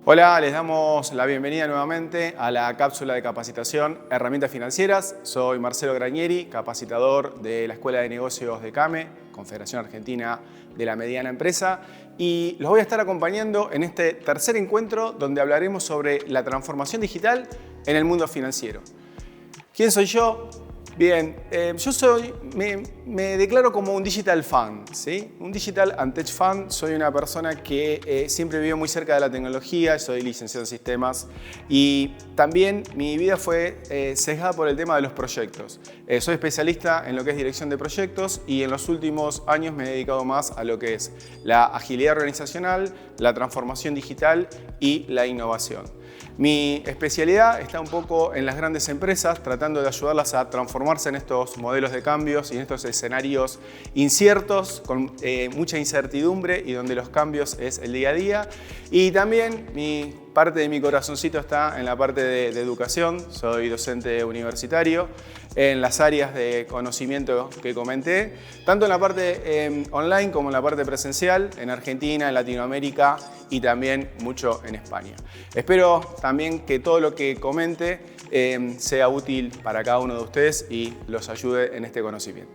Hola, les damos la bienvenida nuevamente a la cápsula de capacitación Herramientas Financieras. Soy Marcelo Grañeri, capacitador de la Escuela de Negocios de CAME, Confederación Argentina de la Mediana Empresa, y los voy a estar acompañando en este tercer encuentro donde hablaremos sobre la transformación digital en el mundo financiero. ¿Quién soy yo? Bien, me declaro como un Digital Fan, ¿sí? Un Digital and Tech Fan. Soy una persona que siempre vivió muy cerca de la tecnología, soy licenciado en sistemas y también mi vida fue sesgada por el tema de los proyectos. Soy especialista en lo que es dirección de proyectos y en los últimos años me he dedicado más a lo que es la agilidad organizacional, la transformación digital y la innovación. Mi especialidad está un poco en las grandes empresas, tratando de ayudarlas a transformarse en estos modelos de cambios y en estos escenarios inciertos, con mucha incertidumbre y donde los cambios es el día a día. Y también parte de mi corazoncito está en la parte de educación. Soy docente universitario en las áreas de conocimiento que comenté, tanto en la parte online como en la parte presencial, en Argentina, en Latinoamérica y también mucho en España. Espero también que todo lo que comente sea útil para cada uno de ustedes y los ayude en este conocimiento.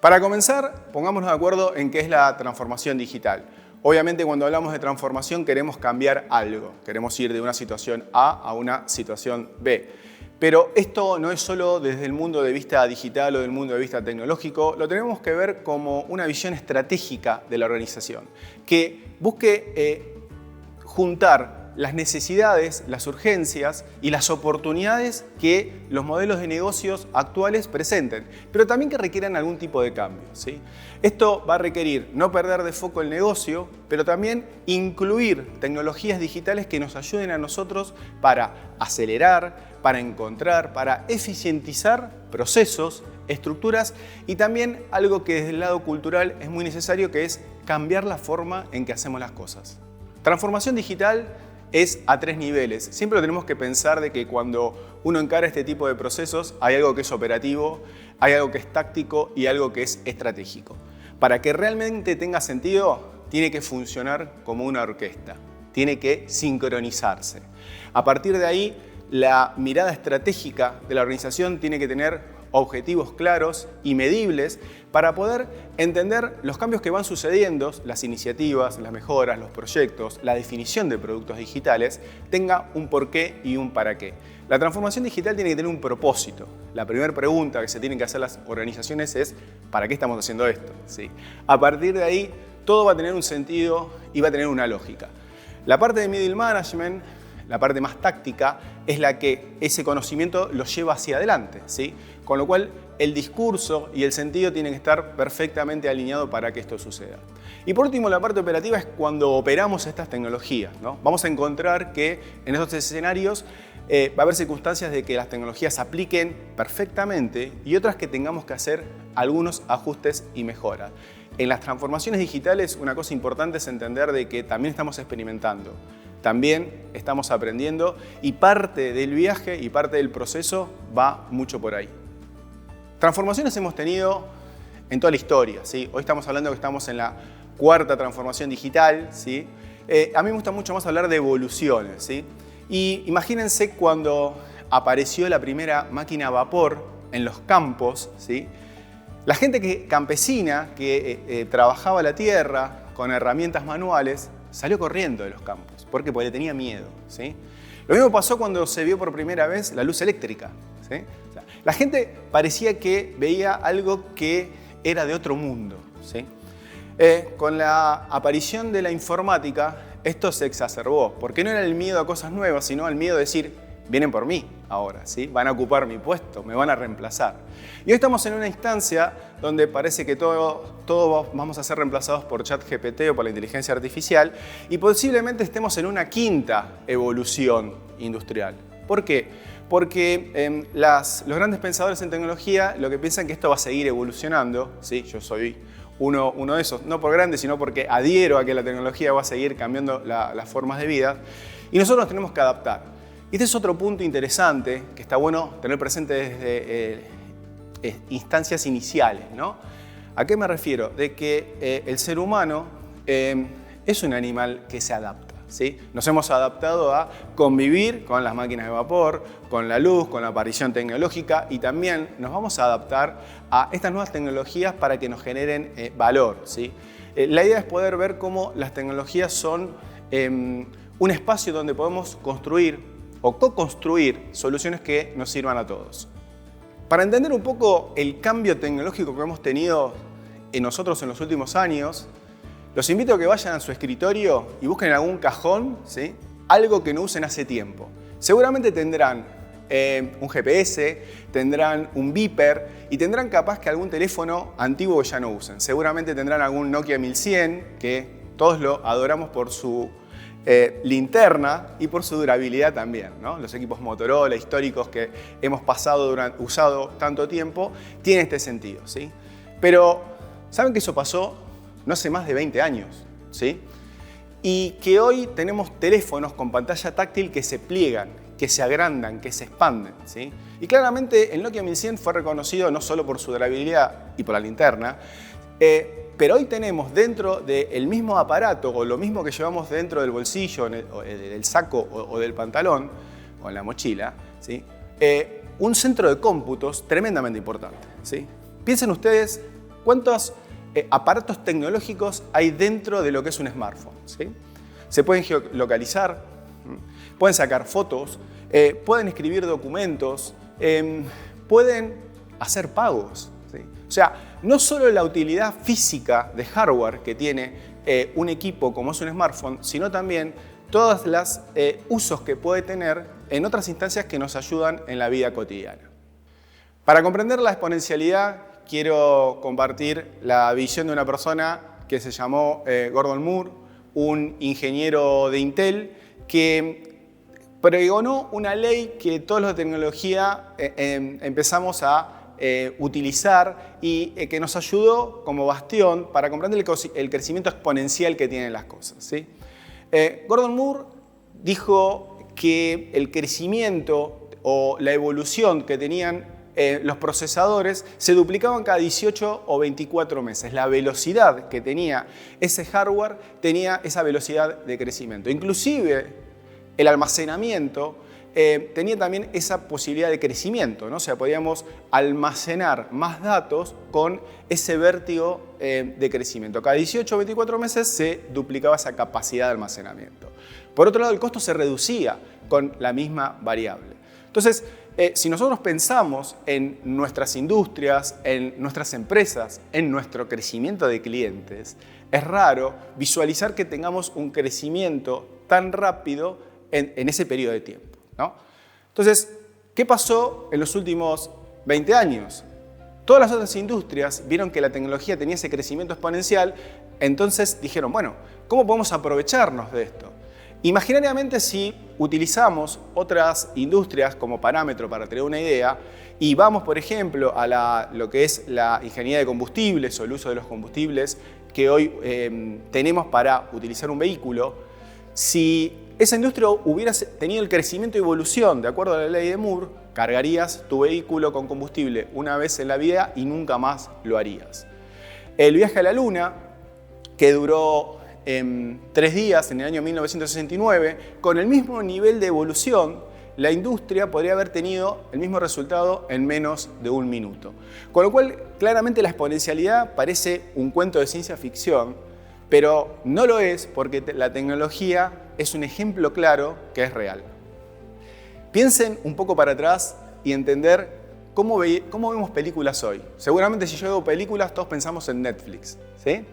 Para comenzar, pongámonos de acuerdo en qué es la transformación digital. Obviamente, cuando hablamos de transformación queremos cambiar algo, queremos ir de una situación A a una situación B. Pero esto no es solo desde el mundo de vista digital o del mundo de vista tecnológico, lo tenemos que ver como una visión estratégica de la organización, que busque juntar las necesidades, las urgencias y las oportunidades que los modelos de negocios actuales presenten, pero también que requieran algún tipo de cambio, ¿sí? Esto va a requerir no perder de foco el negocio, pero también incluir tecnologías digitales que nos ayuden a nosotros para acelerar, para encontrar, para eficientizar procesos, estructuras y también algo que desde el lado cultural es muy necesario, que es cambiar la forma en que hacemos las cosas. Transformación digital es a tres niveles. Siempre tenemos que pensar de que cuando uno encara este tipo de procesos hay algo que es operativo, hay algo que es táctico y algo que es estratégico. Para que realmente tenga sentido, tiene que funcionar como una orquesta, tiene que sincronizarse. A partir de ahí, la mirada estratégica de la organización tiene que tener objetivos claros y medibles para poder entender los cambios que van sucediendo, las iniciativas, las mejoras, los proyectos, la definición de productos digitales, tenga un porqué y un para qué. La transformación digital tiene que tener un propósito. La primera pregunta que se tienen que hacer las organizaciones es ¿para qué estamos haciendo esto? ¿Sí? A partir de ahí, todo va a tener un sentido y va a tener una lógica. La parte de middle management, la parte más táctica, es la que ese conocimiento lo lleva hacia adelante, ¿sí? Con lo cual el discurso y el sentido tienen que estar perfectamente alineados para que esto suceda. Y por último, la parte operativa es cuando operamos estas tecnologías, ¿no? Vamos a encontrar que en estos escenarios va a haber circunstancias de que las tecnologías se apliquen perfectamente y otras que tengamos que hacer algunos ajustes y mejoras. En las transformaciones digitales, una cosa importante es entender de que también estamos experimentando. También estamos aprendiendo y parte del viaje y parte del proceso va mucho por ahí. Transformaciones hemos tenido en toda la historia, ¿sí? Hoy estamos hablando que estamos en la cuarta transformación digital, ¿sí? A mí me gusta mucho más hablar de evoluciones, ¿sí? Y imagínense cuando apareció la primera máquina a vapor en los campos, ¿sí? La gente campesina que trabajaba la tierra con herramientas manuales salió corriendo de los campos. ¿Por qué? Porque le tenía miedo, ¿sí? Lo mismo pasó cuando se vio por primera vez la luz eléctrica, ¿sí? O sea, la gente parecía que veía algo que era de otro mundo, ¿sí? Con la aparición de la informática, esto se exacerbó, porque no era el miedo a cosas nuevas, sino el miedo de decir, vienen por mí ahora, ¿sí? Van a ocupar mi puesto, me van a reemplazar. Y hoy estamos en una instancia donde parece que todos vamos a ser reemplazados por ChatGPT o por la inteligencia artificial y posiblemente estemos en una quinta evolución industrial. ¿Por qué? Porque los grandes pensadores en tecnología lo que piensan que esto va a seguir evolucionando, ¿sí? Yo soy uno de esos, no por grande, sino porque adhiero a que la tecnología va a seguir cambiando las formas de vida y nosotros nos tenemos que adaptar. Y este es otro punto interesante que está bueno tener presente desde instancias iniciales, ¿no? ¿A qué me refiero? De que el ser humano es un animal que se adapta, ¿sí? Nos hemos adaptado a convivir con las máquinas de vapor, con la luz, con la aparición tecnológica y también nos vamos a adaptar a estas nuevas tecnologías para que nos generen valor, ¿sí? La idea es poder ver cómo las tecnologías son un espacio donde podemos construir o co-construir soluciones que nos sirvan a todos. Para entender un poco el cambio tecnológico que hemos tenido en nosotros en los últimos años, los invito a que vayan a su escritorio y busquen en algún cajón, ¿sí?, algo que no usen hace tiempo. Seguramente tendrán un GPS, tendrán un beeper y tendrán capaz que algún teléfono antiguo que ya no usen. Seguramente tendrán algún Nokia 1100 que todos lo adoramos por su linterna y por su durabilidad también, ¿no? Los equipos Motorola históricos que hemos usado tanto tiempo tienen este sentido, ¿sí? Pero ¿saben que eso pasó no hace más de 20 años? ¿Sí? Y que hoy tenemos teléfonos con pantalla táctil que se pliegan, que se agrandan, que se expanden, ¿sí? Y claramente el Nokia 1100 fue reconocido no solo por su durabilidad y por la linterna, pero hoy tenemos dentro del mismo aparato o lo mismo que llevamos dentro del bolsillo, del saco o del pantalón o en la mochila, ¿sí?, un centro de cómputos tremendamente importante, ¿sí? Piensen ustedes cuántos aparatos tecnológicos hay dentro de lo que es un smartphone, ¿sí? Se pueden geolocalizar, pueden sacar fotos, pueden escribir documentos, pueden hacer pagos, ¿sí? O sea, no solo la utilidad física de hardware que tiene un equipo como es un smartphone, sino también todos los usos que puede tener en otras instancias que nos ayudan en la vida cotidiana. Para comprender la exponencialidad, quiero compartir la visión de una persona que se llamó Gordon Moore, un ingeniero de Intel que pregonó una ley que todos los de tecnología empezamos a utilizar y que nos ayudó como bastión para comprender el crecimiento exponencial que tienen las cosas, ¿sí? Gordon Moore dijo que el crecimiento o la evolución que tenían los procesadores se duplicaban cada 18 o 24 meses. La velocidad que tenía ese hardware tenía esa velocidad de crecimiento. Inclusive el almacenamiento tenía también esa posibilidad de crecimiento, ¿no? O sea, podíamos almacenar más datos con ese vértigo de crecimiento. Cada 18 o 24 meses se duplicaba esa capacidad de almacenamiento. Por otro lado, el costo se reducía con la misma variable. Entonces, si nosotros pensamos en nuestras industrias, en nuestras empresas, en nuestro crecimiento de clientes, es raro visualizar que tengamos un crecimiento tan rápido en ese periodo de tiempo, ¿no? Entonces, ¿qué pasó en los últimos 20 años? Todas las otras industrias vieron que la tecnología tenía ese crecimiento exponencial, entonces dijeron, bueno, ¿cómo podemos aprovecharnos de esto? Imaginariamente, si utilizamos otras industrias como parámetro para tener una idea y vamos, por ejemplo, a lo que es la ingeniería de combustibles o el uso de los combustibles que hoy tenemos para utilizar un vehículo, si esa industria hubiera tenido el crecimiento y evolución de acuerdo a la ley de Moore, cargarías tu vehículo con combustible una vez en la vida y nunca más lo harías. El viaje a la Luna, que duró 3 días en el año 1969, con el mismo nivel de evolución, la industria podría haber tenido el mismo resultado en menos de 1 minuto. Con lo cual, claramente la exponencialidad parece un cuento de ciencia ficción, pero no lo es porque la tecnología es un ejemplo claro que es real. Piensen un poco para atrás y entender cómo vemos películas hoy. Seguramente si yo veo películas todos pensamos en Netflix, ¿sí?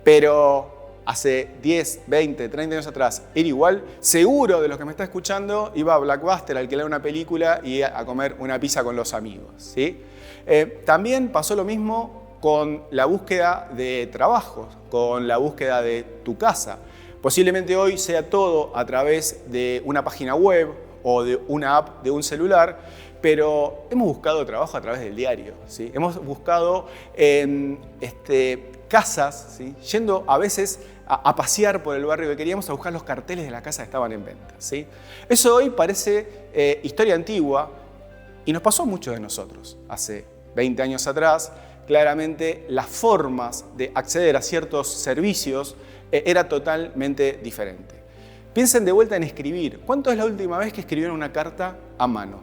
Pero hace 10, 20, 30 años atrás era igual. Seguro de los que me está escuchando iba a Blockbuster a alquilar una película y a comer una pizza con los amigos, ¿sí? También pasó lo mismo con la búsqueda de trabajo, con la búsqueda de tu casa. Posiblemente hoy sea todo a través de una página web o de una app de un celular, pero hemos buscado trabajo a través del diario, ¿sí? Hemos buscado casas, ¿sí? Yendo a veces a pasear por el barrio que queríamos, a buscar los carteles de la casa que estaban en venta, ¿sí? Eso hoy parece historia antigua y nos pasó a muchos de nosotros. Hace 20 años atrás, claramente las formas de acceder a ciertos servicios era totalmente diferente. Piensen de vuelta en escribir. ¿Cuánto es la última vez que escribieron una carta a mano?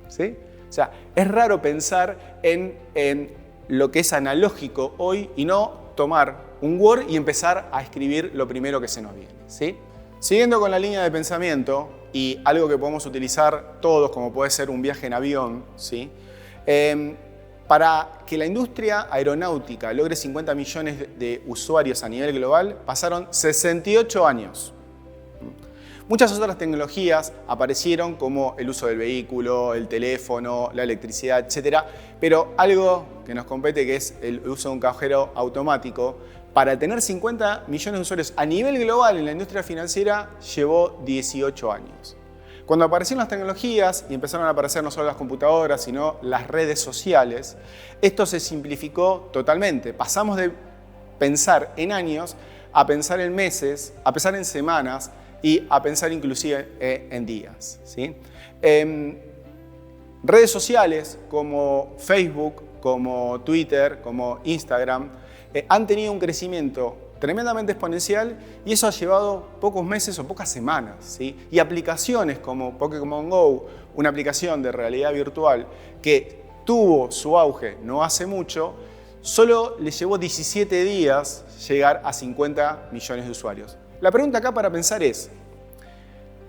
¿Sí? O sea, es raro pensar en lo que es analógico hoy y no tomar un Word y empezar a escribir lo primero que se nos viene, ¿sí? Siguiendo con la línea de pensamiento y algo que podemos utilizar todos, como puede ser un viaje en avión, ¿sí? Para que la industria aeronáutica logre 50 millones de usuarios a nivel global, pasaron 68 años. Muchas otras tecnologías aparecieron como el uso del vehículo, el teléfono, la electricidad, etc. Pero algo que nos compete, que es el uso de un cajero automático, para tener 50 millones de usuarios a nivel global en la industria financiera, llevó 18 años. Cuando aparecieron las tecnologías y empezaron a aparecer no solo las computadoras, sino las redes sociales, esto se simplificó totalmente. Pasamos de pensar en años a pensar en meses, a pensar en semanas, y a pensar inclusive en días, ¿sí? Redes sociales como Facebook, como Twitter, como Instagram, han tenido un crecimiento tremendamente exponencial y eso ha llevado pocos meses o pocas semanas, ¿sí? Y aplicaciones como Pokémon Go, una aplicación de realidad virtual que tuvo su auge no hace mucho, solo le llevó 17 días llegar a 50 millones de usuarios. La pregunta acá para pensar es,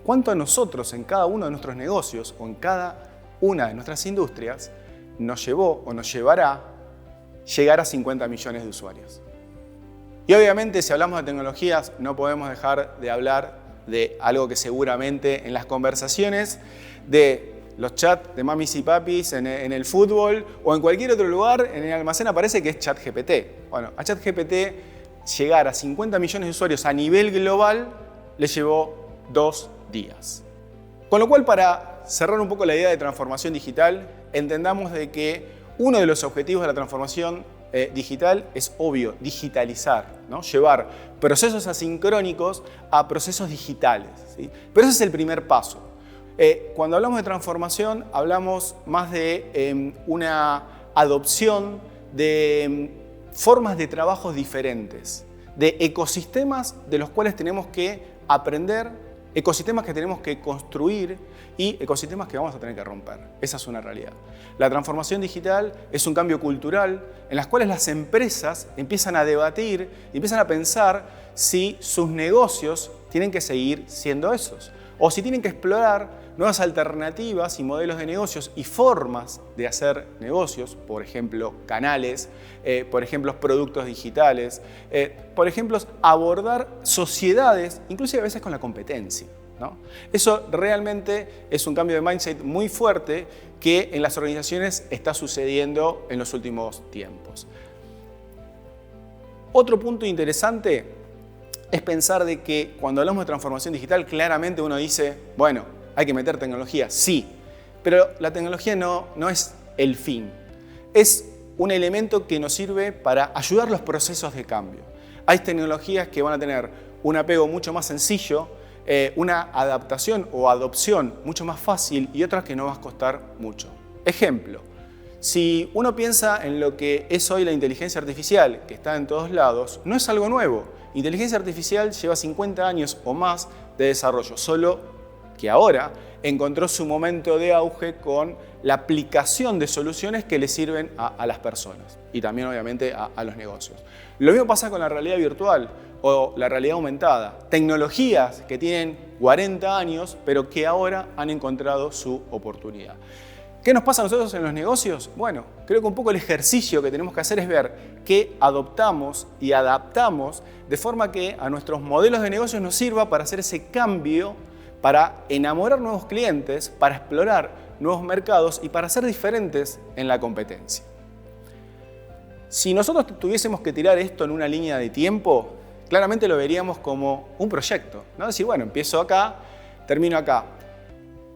¿cuánto a nosotros en cada uno de nuestros negocios o en cada una de nuestras industrias nos llevó o nos llevará llegar a 50 millones de usuarios? Y obviamente si hablamos de tecnologías no podemos dejar de hablar de algo que seguramente en las conversaciones de los chats de mamis y papis en el fútbol o en cualquier otro lugar en el almacén aparece, que es ChatGPT. Bueno, a ChatGPT llegar a 50 millones de usuarios a nivel global le llevó 2 días. Con lo cual, para cerrar un poco la idea de transformación digital, entendamos de que uno de los objetivos de la transformación digital es obvio, digitalizar, ¿no? Llevar procesos asincrónicos a procesos digitales, ¿sí? Pero ese es el primer paso. Cuando hablamos de transformación, hablamos más de una adopción de formas de trabajos diferentes, de ecosistemas de los cuales tenemos que aprender, ecosistemas que tenemos que construir y ecosistemas que vamos a tener que romper. Esa es una realidad. La transformación digital es un cambio cultural en las cuales las empresas empiezan a debatir y empiezan a pensar si sus negocios tienen que seguir siendo esos o si tienen que explorar nuevas alternativas y modelos de negocios y formas de hacer negocios, por ejemplo, canales, por ejemplo, productos digitales, por ejemplo, abordar sociedades, inclusive a veces con la competencia, ¿no? Eso realmente es un cambio de mindset muy fuerte que en las organizaciones está sucediendo en los últimos tiempos. Otro punto interesante es pensar de que cuando hablamos de transformación digital, claramente uno dice, bueno, hay que meter tecnología, sí, pero la tecnología no es el fin. Es un elemento que nos sirve para ayudar los procesos de cambio. Hay tecnologías que van a tener un apego mucho más sencillo, una adaptación o adopción mucho más fácil y otras que no va a costar mucho. Ejemplo, si uno piensa en lo que es hoy la inteligencia artificial, que está en todos lados, no es algo nuevo. Inteligencia artificial lleva 50 años o más de desarrollo, solo que ahora encontró su momento de auge con la aplicación de soluciones que le sirven a las personas y también obviamente a los negocios. Lo mismo pasa con la realidad virtual o la realidad aumentada. Tecnologías que tienen 40 años pero que ahora han encontrado su oportunidad. ¿Qué nos pasa a nosotros en los negocios? Bueno, creo que un poco el ejercicio que tenemos que hacer es ver qué adoptamos y adaptamos de forma que a nuestros modelos de negocios nos sirva para hacer ese cambio, para enamorar nuevos clientes, para explorar nuevos mercados y para ser diferentes en la competencia. Si nosotros tuviésemos que tirar esto en una línea de tiempo, claramente lo veríamos como un proyecto, ¿no? Decir, bueno, empiezo acá, termino acá.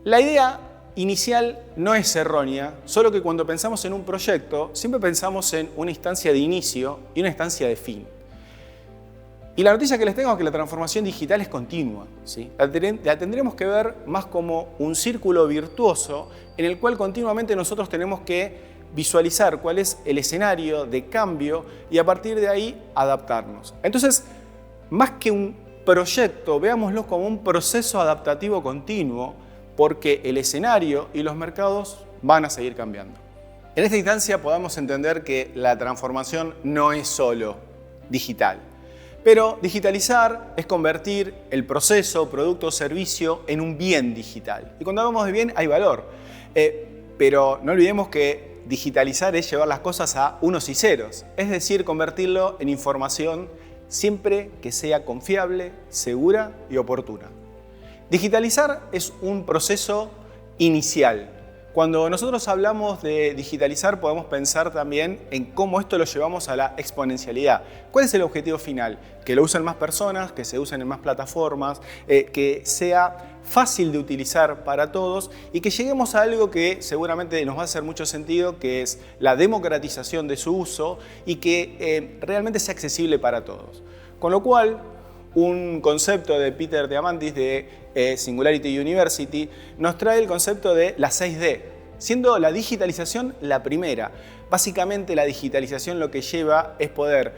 La idea inicial no es errónea, solo que cuando pensamos en un proyecto, siempre pensamos en una instancia de inicio y una instancia de fin. Y la noticia que les tengo es que la transformación digital es continua, ¿sí? La tendremos que ver más como un círculo virtuoso en el cual continuamente nosotros tenemos que visualizar cuál es el escenario de cambio y a partir de ahí adaptarnos. Entonces, más que un proyecto, veámoslo como un proceso adaptativo continuo, porque el escenario y los mercados van a seguir cambiando. En esta instancia podamos entender que la transformación no es solo digital, pero digitalizar es convertir el proceso, producto o servicio en un bien digital. Y cuando hablamos de bien hay valor, pero no olvidemos que digitalizar es llevar las cosas a unos y ceros, es decir, convertirlo en información siempre que sea confiable, segura y oportuna. Digitalizar es un proceso inicial. Cuando nosotros hablamos de digitalizar podemos pensar también en cómo esto lo llevamos a la exponencialidad. ¿Cuál es el objetivo final? Que lo usen más personas, que se usen en más plataformas, que sea fácil de utilizar para todos y que lleguemos a algo que seguramente nos va a hacer mucho sentido, que es la democratización de su uso y que realmente sea accesible para todos. Con lo cual, un concepto de Peter Diamandis de Singularity University nos trae el concepto de la 6D, siendo la digitalización la primera. Básicamente la digitalización lo que lleva es poder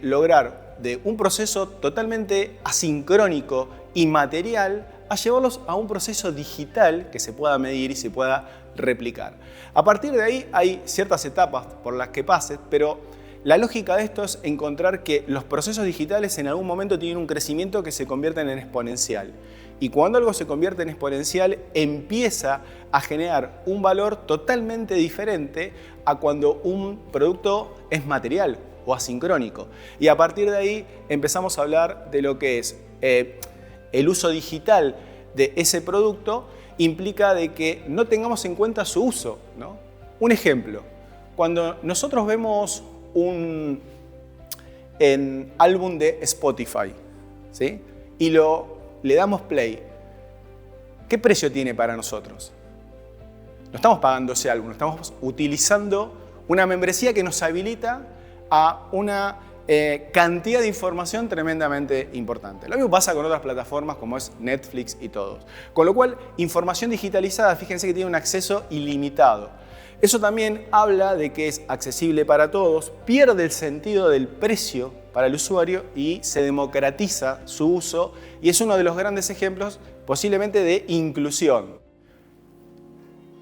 lograr de un proceso totalmente asincrónico y material a llevarlos a un proceso digital que se pueda medir y se pueda replicar. A partir de ahí hay ciertas etapas por las que pases, pero la lógica de esto es encontrar que los procesos digitales en algún momento tienen un crecimiento que se convierte en exponencial. Y cuando algo se convierte en exponencial, empieza a generar un valor totalmente diferente a cuando un producto es material o asincrónico. Y a partir de ahí empezamos a hablar de lo que es el uso digital de ese producto, implica de que no tengamos en cuenta su uso, ¿no? Un ejemplo, cuando nosotros vemos un álbum de Spotify, ¿sí? Y le damos play, ¿qué precio tiene para nosotros? No estamos pagando ese álbum, estamos utilizando una membresía que nos habilita a una cantidad de información tremendamente importante. Lo mismo pasa con otras plataformas como es Netflix y todos. Con lo cual, información digitalizada, fíjense que tiene un acceso ilimitado. Eso también habla de que es accesible para todos, pierde el sentido del precio para el usuario y se democratiza su uso y es uno de los grandes ejemplos posiblemente de inclusión.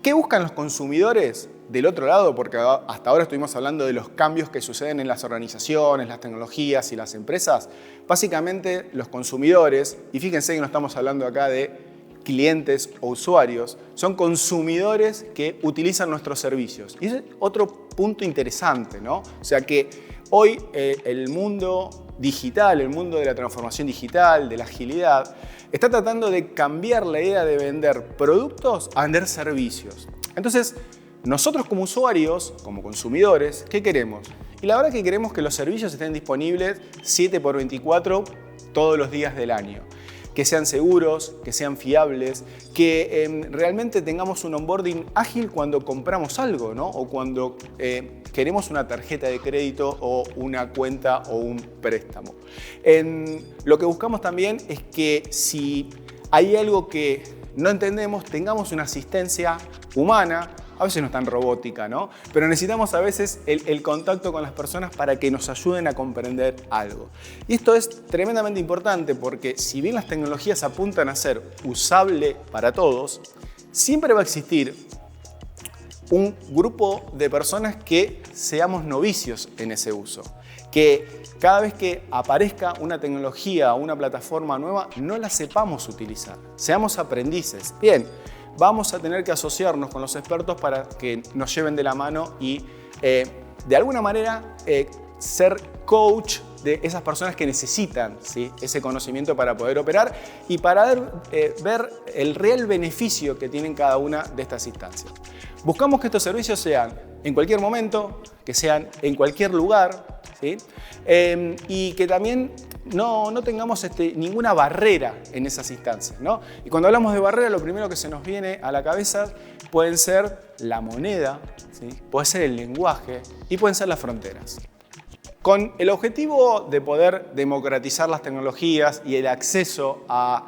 ¿Qué buscan los consumidores del otro lado? Porque hasta ahora estuvimos hablando de los cambios que suceden en las organizaciones, las tecnologías y las empresas. Básicamente los consumidores, y fíjense que no estamos hablando acá de clientes o usuarios, son consumidores que utilizan nuestros servicios. Y ese es otro punto interesante, ¿no? O sea que hoy el mundo digital, el mundo de la transformación digital, de la agilidad, está tratando de cambiar la idea de vender productos a vender servicios. Entonces, nosotros como usuarios, como consumidores, ¿qué queremos? Y la verdad es que queremos que los servicios estén disponibles 7x24 todos los días del año. Que sean seguros, que sean fiables, que realmente tengamos un onboarding ágil cuando compramos algo, ¿no? O cuando queremos una tarjeta de crédito o una cuenta o un préstamo. Lo que buscamos también es que si hay algo que no entendemos, tengamos una asistencia humana. A veces no es tan robótica, ¿no? Pero necesitamos a veces el contacto con las personas para que nos ayuden a comprender algo. Y esto es tremendamente importante porque si bien las tecnologías apuntan a ser usable para todos, siempre va a existir un grupo de personas que seamos novicios en ese uso. Que cada vez que aparezca una tecnología o una plataforma nueva, no la sepamos utilizar. Seamos aprendices. Bien. Vamos a tener que asociarnos con los expertos para que nos lleven de la mano y de alguna manera ser coach de esas personas que necesitan, ¿sí?, ese conocimiento para poder operar y para ver el real beneficio que tienen cada una de estas instancias. Buscamos que estos servicios sean en cualquier momento, que sean en cualquier lugar, ¿sí? Y que también no tengamos ninguna barrera en esas instancias, ¿no? Y cuando hablamos de barrera, lo primero que se nos viene a la cabeza pueden ser la moneda, ¿sí?, puede ser el lenguaje y pueden ser las fronteras. Con el objetivo de poder democratizar las tecnologías y el acceso a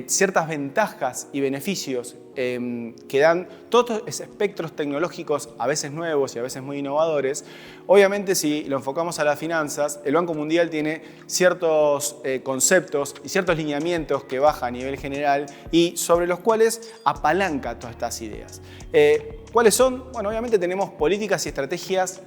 ciertas ventajas y beneficios que dan todos esos espectros tecnológicos, a veces nuevos y a veces muy innovadores. Obviamente, si lo enfocamos a las finanzas, el Banco Mundial tiene ciertos conceptos y ciertos lineamientos que baja a nivel general y sobre los cuales apalanca todas estas ideas. ¿Cuáles son? Bueno, obviamente tenemos políticas y estrategias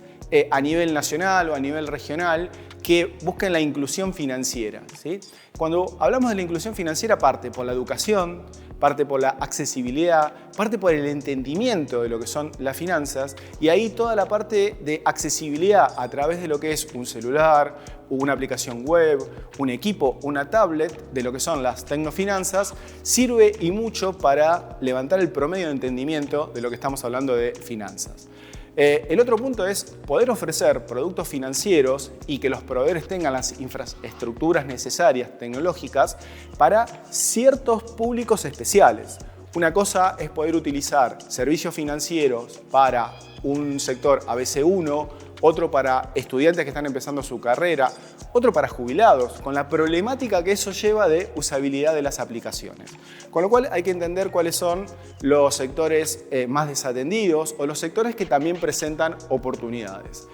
a nivel nacional o a nivel regional que busquen la inclusión financiera, ¿sí? Cuando hablamos de la inclusión financiera, parte por la educación, parte por la accesibilidad, parte por el entendimiento de lo que son las finanzas, y ahí toda la parte de accesibilidad a través de lo que es un celular, una aplicación web, un equipo, una tablet, de lo que son las tecnofinanzas, sirve y mucho para levantar el promedio de entendimiento de lo que estamos hablando de finanzas. El otro punto es poder ofrecer productos financieros y que los proveedores tengan las infraestructuras necesarias, tecnológicas, para ciertos públicos especiales. Una cosa es poder utilizar servicios financieros para un sector ABC1, otro para estudiantes que están empezando su carrera, otro para jubilados, con la problemática que eso lleva de usabilidad de las aplicaciones. Con lo cual hay que entender cuáles son los sectores más desatendidos o los sectores que también presentan oportunidades.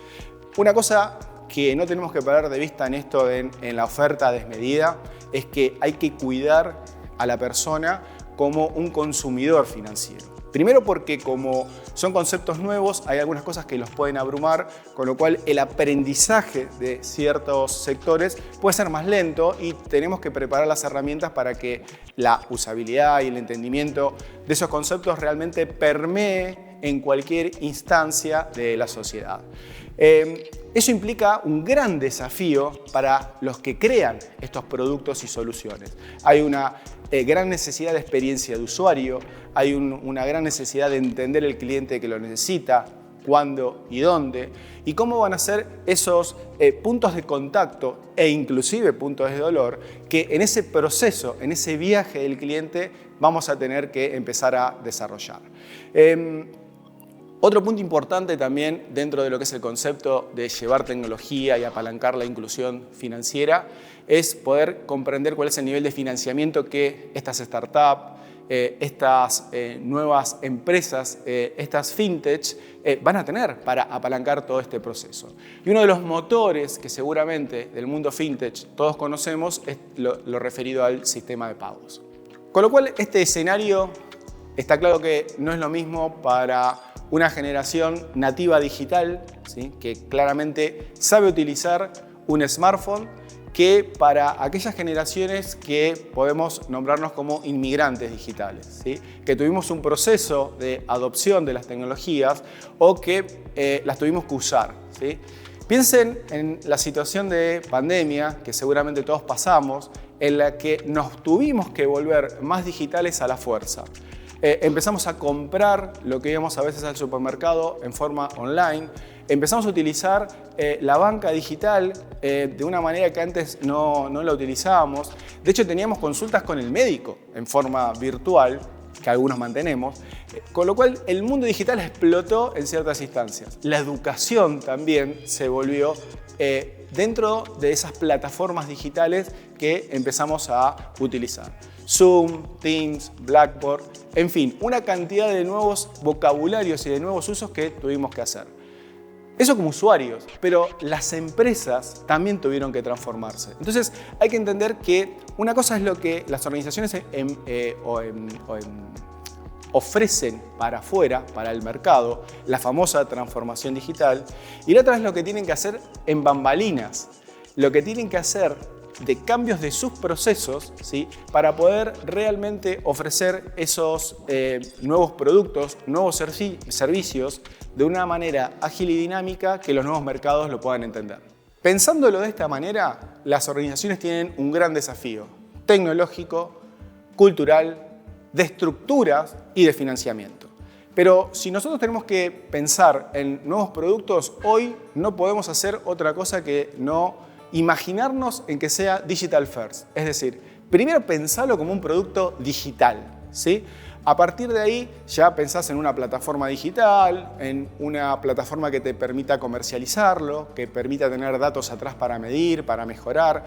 Una cosa que no tenemos que perder de vista en esto, en la oferta desmedida, es que hay que cuidar a la persona como un consumidor financiero. Primero porque como son conceptos nuevos, hay algunas cosas que los pueden abrumar, con lo cual el aprendizaje de ciertos sectores puede ser más lento y tenemos que preparar las herramientas para que la usabilidad y el entendimiento de esos conceptos realmente permee en cualquier instancia de la sociedad. Eso implica un gran desafío para los que crean estos productos y soluciones. Hay una gran necesidad de experiencia de usuario, hay una gran necesidad de entender el cliente que lo necesita, cuándo y dónde, y cómo van a ser esos puntos de contacto e inclusive puntos de dolor que en ese proceso, en ese viaje del cliente, vamos a tener que empezar a desarrollar. Otro punto importante también dentro de lo que es el concepto de llevar tecnología y apalancar la inclusión financiera es poder comprender cuál es el nivel de financiamiento que estas startups, estas nuevas empresas, estas fintech van a tener para apalancar todo este proceso. Y uno de los motores que seguramente del mundo fintech todos conocemos es lo referido al sistema de pagos. Con lo cual este escenario está claro que no es lo mismo para una generación nativa digital, ¿sí?, que claramente sabe utilizar un smartphone, que para aquellas generaciones que podemos nombrarnos como inmigrantes digitales, ¿sí?, que tuvimos un proceso de adopción de las tecnologías o que las tuvimos que usar, ¿sí? Piensen en la situación de pandemia que seguramente todos pasamos, en la que nos tuvimos que volver más digitales a la fuerza. Empezamos a comprar lo que íbamos a veces al supermercado en forma online. Empezamos a utilizar la banca digital de una manera que antes no la utilizábamos. De hecho, teníamos consultas con el médico en forma virtual, que algunos mantenemos, con lo cual el mundo digital explotó en ciertas instancias. La educación también se volvió dentro de esas plataformas digitales que empezamos a utilizar. Zoom, Teams, Blackboard, en fin, una cantidad de nuevos vocabularios y de nuevos usos que tuvimos que hacer. Eso como usuarios, pero las empresas también tuvieron que transformarse. Entonces hay que entender que una cosa es lo que las organizaciones ofrecen para afuera, para el mercado, la famosa transformación digital, y la otra es lo que tienen que hacer en bambalinas, lo que tienen que hacer de cambios de sus procesos, ¿sí?, para poder realmente ofrecer esos nuevos productos, nuevos servicios de una manera ágil y dinámica que los nuevos mercados lo puedan entender. Pensándolo de esta manera, las organizaciones tienen un gran desafío tecnológico, cultural, de estructuras y de financiamiento. Pero si nosotros tenemos que pensar en nuevos productos, hoy no podemos hacer otra cosa que no imaginarnos en que sea digital first. Es decir, primero pensarlo como un producto digital, ¿sí? A partir de ahí ya pensás en una plataforma digital, en una plataforma que te permita comercializarlo, que permita tener datos atrás para medir, para mejorar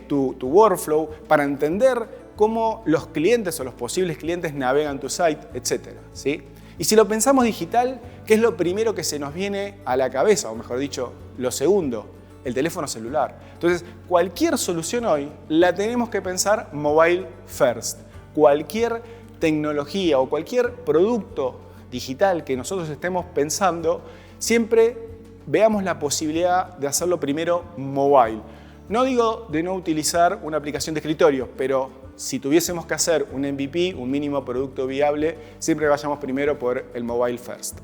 tu workflow, para entender cómo los clientes o los posibles clientes navegan tu site, etc. ¿Sí? Y si lo pensamos digital, ¿qué es lo primero que se nos viene a la cabeza? O mejor dicho, lo segundo, el teléfono celular. Entonces, cualquier solución hoy la tenemos que pensar mobile first. Cualquier tecnología o cualquier producto digital que nosotros estemos pensando, siempre veamos la posibilidad de hacerlo primero mobile. No digo de no utilizar una aplicación de escritorio, pero si tuviésemos que hacer un MVP, un mínimo producto viable, siempre vayamos primero por el mobile first.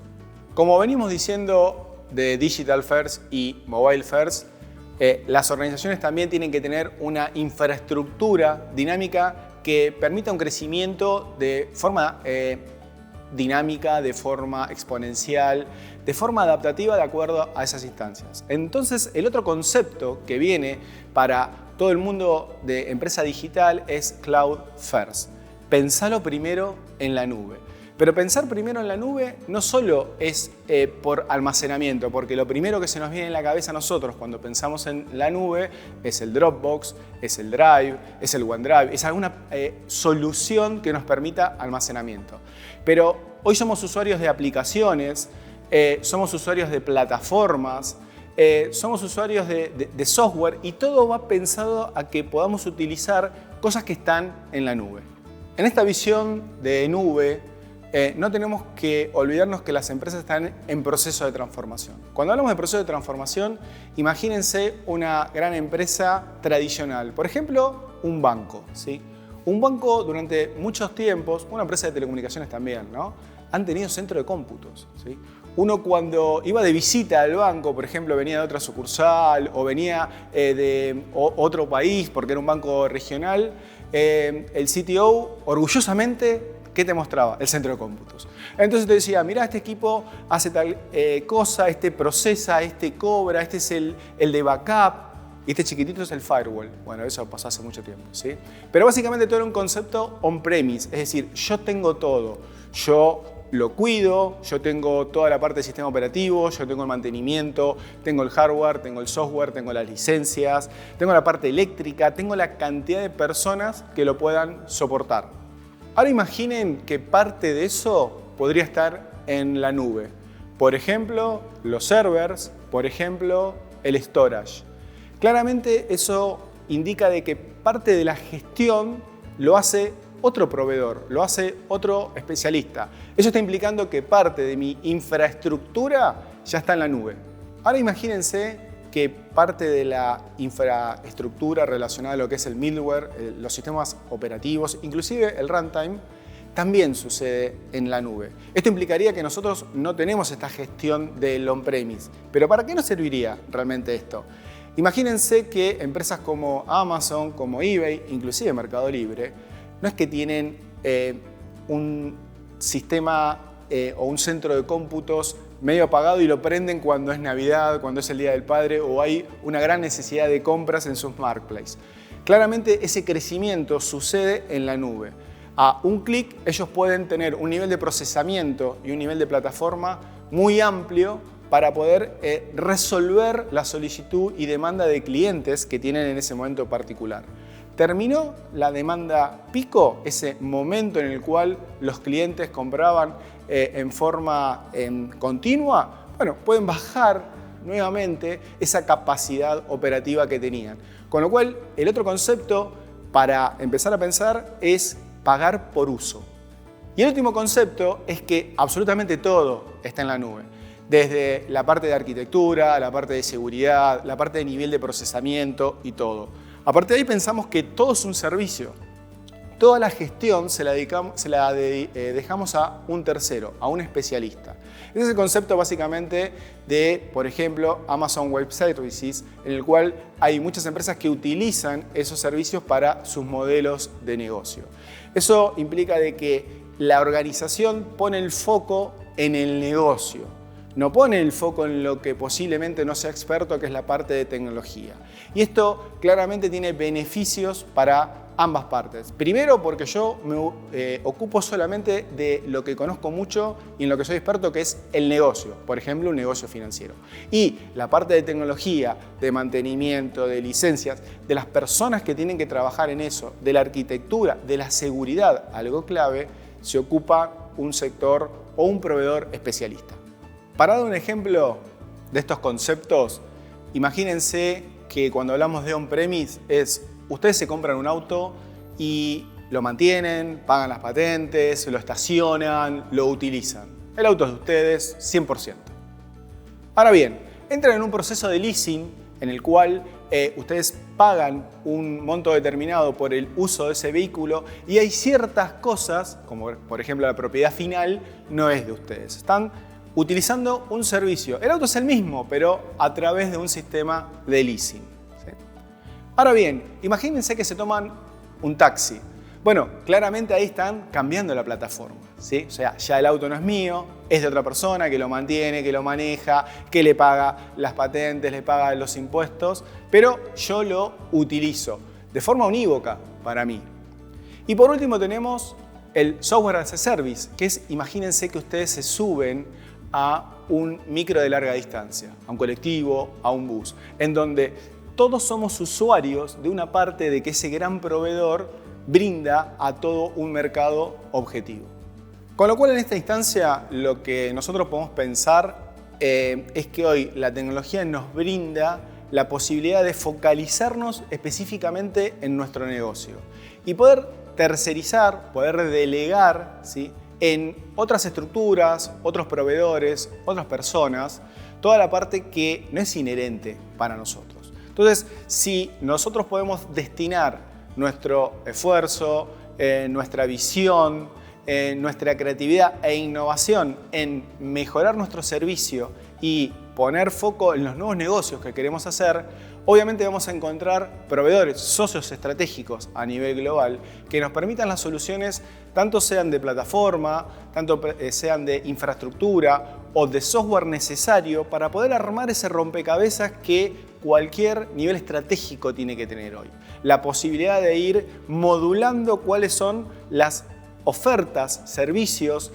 Como venimos diciendo de digital first y mobile first, las organizaciones también tienen que tener una infraestructura dinámica que permita un crecimiento de forma dinámica, de forma exponencial, de forma adaptativa de acuerdo a esas instancias. Entonces, el otro concepto que viene para todo el mundo de empresa digital es Cloud First. Pensalo primero en la nube. Pero pensar primero en la nube no solo es por almacenamiento, porque lo primero que se nos viene en la cabeza a nosotros cuando pensamos en la nube es el Dropbox, es el Drive, es el OneDrive, es alguna solución que nos permita almacenamiento. Pero hoy somos usuarios de aplicaciones, somos usuarios de plataformas, somos usuarios de software y todo va pensado a que podamos utilizar cosas que están en la nube. En esta visión de nube, no tenemos que olvidarnos que las empresas están en proceso de transformación. Cuando hablamos de proceso de transformación, imagínense una gran empresa tradicional. Por ejemplo, un banco, ¿sí? Un banco durante muchos tiempos, una empresa de telecomunicaciones también, ¿no? Han tenido centro de cómputos, ¿sí? Uno cuando iba de visita al banco, por ejemplo, venía de otra sucursal o venía de otro país porque era un banco regional, el CTO orgullosamente, ¿qué te mostraba? El centro de cómputos. Entonces te decía, mirá, este equipo hace tal cosa, este procesa, este cobra, este es el de backup y este chiquitito es el firewall. Bueno, eso pasó hace mucho tiempo, ¿sí? Pero básicamente todo era un concepto on-premise, es decir, yo tengo todo. Yo lo cuido, yo tengo toda la parte del sistema operativo, yo tengo el mantenimiento, tengo el hardware, tengo el software, tengo las licencias, tengo la parte eléctrica, tengo la cantidad de personas que lo puedan soportar. Ahora imaginen que parte de eso podría estar en la nube. Por ejemplo, los servers, por ejemplo, el storage. Claramente eso indica de que parte de la gestión lo hace otro proveedor, lo hace otro especialista. Eso está implicando que parte de mi infraestructura ya está en la nube. Ahora imagínense que parte de la infraestructura relacionada a lo que es el middleware, los sistemas operativos, inclusive el runtime, también sucede en la nube. Esto implicaría que nosotros no tenemos esta gestión del on-premise. ¿Pero para qué nos serviría realmente esto? Imagínense que empresas como Amazon, como eBay, inclusive Mercado Libre, no es que tienen un sistema o un centro de cómputos medio apagado y lo prenden cuando es Navidad, cuando es el Día del Padre o hay una gran necesidad de compras en sus marketplaces. Claramente ese crecimiento sucede en la nube. A un clic ellos pueden tener un nivel de procesamiento y un nivel de plataforma muy amplio para poder resolver la solicitud y demanda de clientes que tienen en ese momento particular. Terminó la demanda pico, ese momento en el cual los clientes compraban en forma continua, bueno, pueden bajar nuevamente esa capacidad operativa que tenían. Con lo cual, el otro concepto para empezar a pensar es pagar por uso. Y el último concepto es que absolutamente todo está en la nube. Desde la parte de arquitectura, la parte de seguridad, la parte de nivel de procesamiento y todo. A partir de ahí pensamos que todo es un servicio. Toda la gestión se la dejamos a un tercero, a un especialista. Ese es el concepto básicamente de, por ejemplo, Amazon Web Services, en el cual hay muchas empresas que utilizan esos servicios para sus modelos de negocio. Eso implica de que la organización pone el foco en el negocio. No pone el foco en lo que posiblemente no sea experto, que es la parte de tecnología. Y esto claramente tiene beneficios para ambas partes. Primero porque yo me ocupo solamente de lo que conozco mucho y en lo que soy experto, que es el negocio, por ejemplo, un negocio financiero. Y la parte de tecnología, de mantenimiento, de licencias, de las personas que tienen que trabajar en eso, de la arquitectura, de la seguridad, algo clave, se ocupa un sector o un proveedor especialista. Para dar un ejemplo de estos conceptos, imagínense que cuando hablamos de on-premise ustedes se compran un auto y lo mantienen, pagan las patentes, lo estacionan, lo utilizan. El auto es de ustedes 100%. Ahora bien, entran en un proceso de leasing en el cual ustedes pagan un monto determinado por el uso de ese vehículo y hay ciertas cosas, como por ejemplo la propiedad final, no es de ustedes. Están utilizando un servicio. El auto es el mismo, pero a través de un sistema de leasing. ¿Sí? Ahora bien, imagínense que se toman un taxi. Bueno, claramente ahí están cambiando la plataforma, ¿sí? O sea, ya el auto no es mío, es de otra persona que lo mantiene, que lo maneja, que le paga las patentes, le paga los impuestos, pero yo lo utilizo de forma unívoca para mí. Y por último tenemos el software as a service, que es, imagínense que ustedes se suben a un micro de larga distancia, a un colectivo, a un bus, en donde todos somos usuarios de una parte de que ese gran proveedor brinda a todo un mercado objetivo. Con lo cual, en esta instancia, lo que nosotros podemos pensar es que hoy la tecnología nos brinda la posibilidad de focalizarnos específicamente en nuestro negocio y poder tercerizar, poder delegar, ¿sí?, en otras estructuras, otros proveedores, otras personas, toda la parte que no es inherente para nosotros. Entonces, si nosotros podemos destinar nuestro esfuerzo, nuestra visión, nuestra creatividad e innovación en mejorar nuestro servicio y poner foco en los nuevos negocios que queremos hacer, obviamente vamos a encontrar proveedores, socios estratégicos a nivel global que nos permitan las soluciones, tanto sean de plataforma, tanto sean de infraestructura o de software necesario para poder armar ese rompecabezas que cualquier nivel estratégico tiene que tener hoy. La posibilidad de ir modulando cuáles son las ofertas, servicios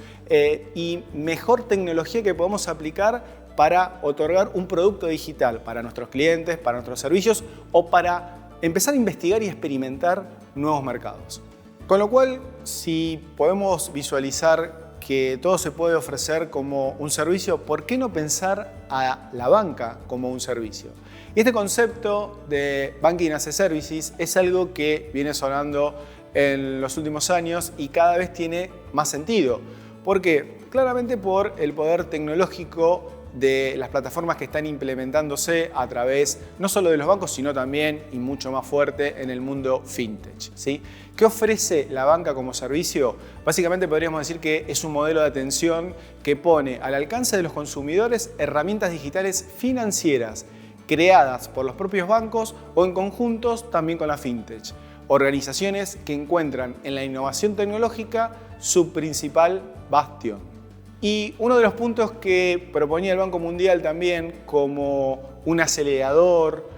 y mejor tecnología que podemos aplicar para otorgar un producto digital para nuestros clientes, para nuestros servicios o para empezar a investigar y experimentar nuevos mercados. Con lo cual, si podemos visualizar que todo se puede ofrecer como un servicio, ¿por qué no pensar a la banca como un servicio? Y este concepto de Banking as a Services es algo que viene sonando en los últimos años y cada vez tiene más sentido. ¿Por qué? Claramente por el poder tecnológico de las plataformas que están implementándose a través no solo de los bancos, sino también y mucho más fuerte en el mundo fintech, ¿sí? ¿Qué ofrece la banca como servicio? Básicamente podríamos decir que es un modelo de atención que pone al alcance de los consumidores herramientas digitales financieras creadas por los propios bancos o en conjuntos también con la fintech. Organizaciones que encuentran en la innovación tecnológica su principal bastión. Y uno de los puntos que proponía el Banco Mundial también como un acelerador,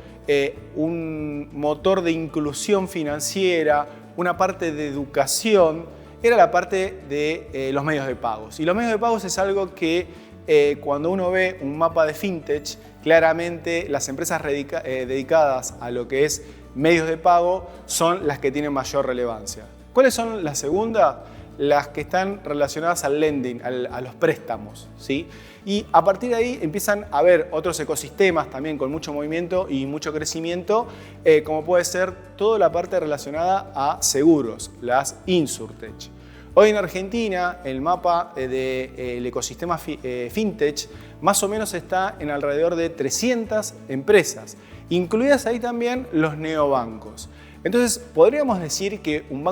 un motor de inclusión financiera, una parte de educación, era la parte de los medios de pagos. Y los medios de pagos es algo que cuando uno ve un mapa de fintech, claramente las empresas dedicadas a lo que es medios de pago son las que tienen mayor relevancia. ¿Cuáles son las segundas? Las que están relacionadas al lending, a los préstamos, ¿sí? Y a partir de ahí empiezan a haber otros ecosistemas también con mucho movimiento y mucho crecimiento, como puede ser toda la parte relacionada a seguros, las InsurTech. Hoy en Argentina el mapa del ecosistema fintech más o menos está en alrededor de 300 empresas, incluidas ahí también los neobancos. Entonces, ¿podríamos decir que un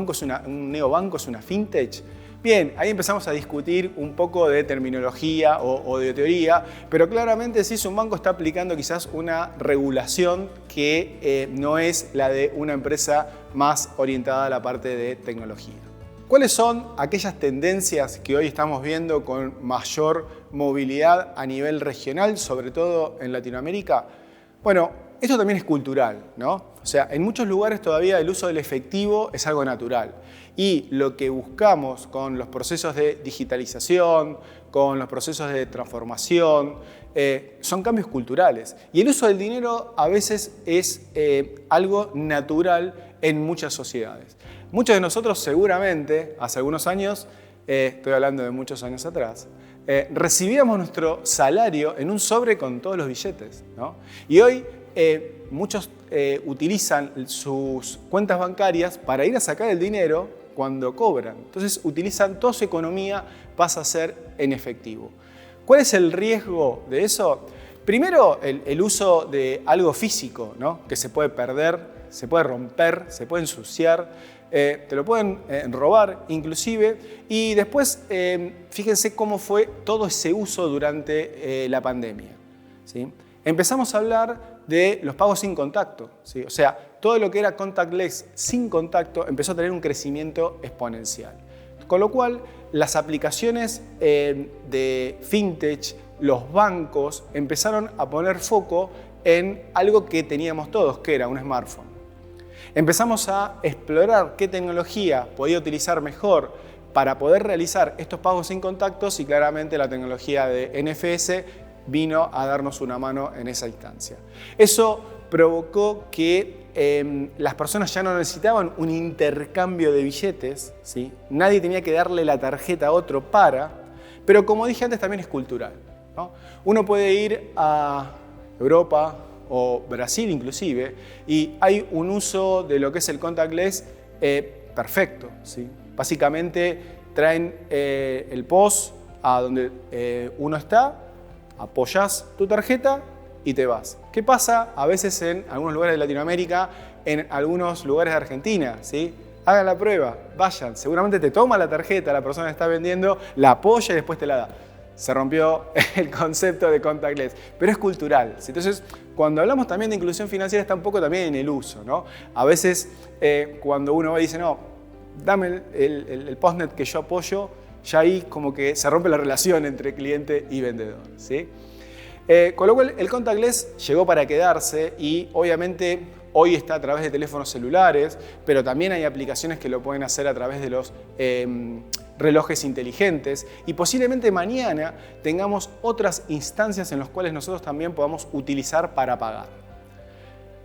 neobanco es una fintech? Bien, ahí empezamos a discutir un poco de terminología o de teoría, pero claramente sí, un banco está aplicando quizás una regulación que no es la de una empresa más orientada a la parte de tecnología. ¿Cuáles son aquellas tendencias que hoy estamos viendo con mayor movilidad a nivel regional, sobre todo en Latinoamérica? Bueno, esto también es cultural, ¿no? O sea, en muchos lugares todavía el uso del efectivo es algo natural. Y lo que buscamos con los procesos de digitalización, con los procesos de transformación, son cambios culturales. Y el uso del dinero a veces es algo natural en muchas sociedades. Muchos de nosotros seguramente, hace algunos años, estoy hablando de muchos años atrás, recibíamos nuestro salario en un sobre con todos los billetes, ¿no? Y hoy muchos utilizan sus cuentas bancarias para ir a sacar el dinero cuando cobran. Entonces utilizan toda su economía, pasa a ser en efectivo. ¿Cuál es el riesgo de eso? Primero, el uso de algo físico, ¿no? Que se puede perder, se puede romper, se puede ensuciar, te lo pueden robar inclusive. Y después, fíjense cómo fue todo ese uso durante la pandemia, ¿sí? Empezamos a hablar de los pagos sin contacto, ¿sí? O sea, todo lo que era contactless sin contacto empezó a tener un crecimiento exponencial. Con lo cual, las aplicaciones de fintech, los bancos, empezaron a poner foco en algo que teníamos todos, que era un smartphone. Empezamos a explorar qué tecnología podía utilizar mejor para poder realizar estos pagos sin contactos y claramente la tecnología de NFS vino a darnos una mano en esa instancia. Eso provocó que las personas ya no necesitaban un intercambio de billetes, ¿sí? Nadie tenía que darle la tarjeta a otro pero como dije antes también es cultural, ¿no? Uno puede ir a Europa o Brasil inclusive y hay un uso de lo que es el contactless perfecto, ¿sí? Básicamente traen el POS a donde uno está, apoyas tu tarjeta y te vas. ¿Qué pasa a veces en algunos lugares de Latinoamérica, en algunos lugares de Argentina? ¿Sí? Hagan la prueba, vayan. Seguramente te toma la tarjeta, la persona que está vendiendo, la apoya y después te la da. Se rompió el concepto de contactless, pero es cultural. Entonces, cuando hablamos también de inclusión financiera está un poco también en el uso, ¿no? A veces cuando uno va y dice, no, dame el postnet que yo apoyo, ya ahí como que se rompe la relación entre cliente y vendedor, ¿sí? Con lo cual el contactless llegó para quedarse y obviamente hoy está a través de teléfonos celulares, pero también hay aplicaciones que lo pueden hacer a través de los relojes inteligentes y posiblemente mañana tengamos otras instancias en las cuales nosotros también podamos utilizar para pagar.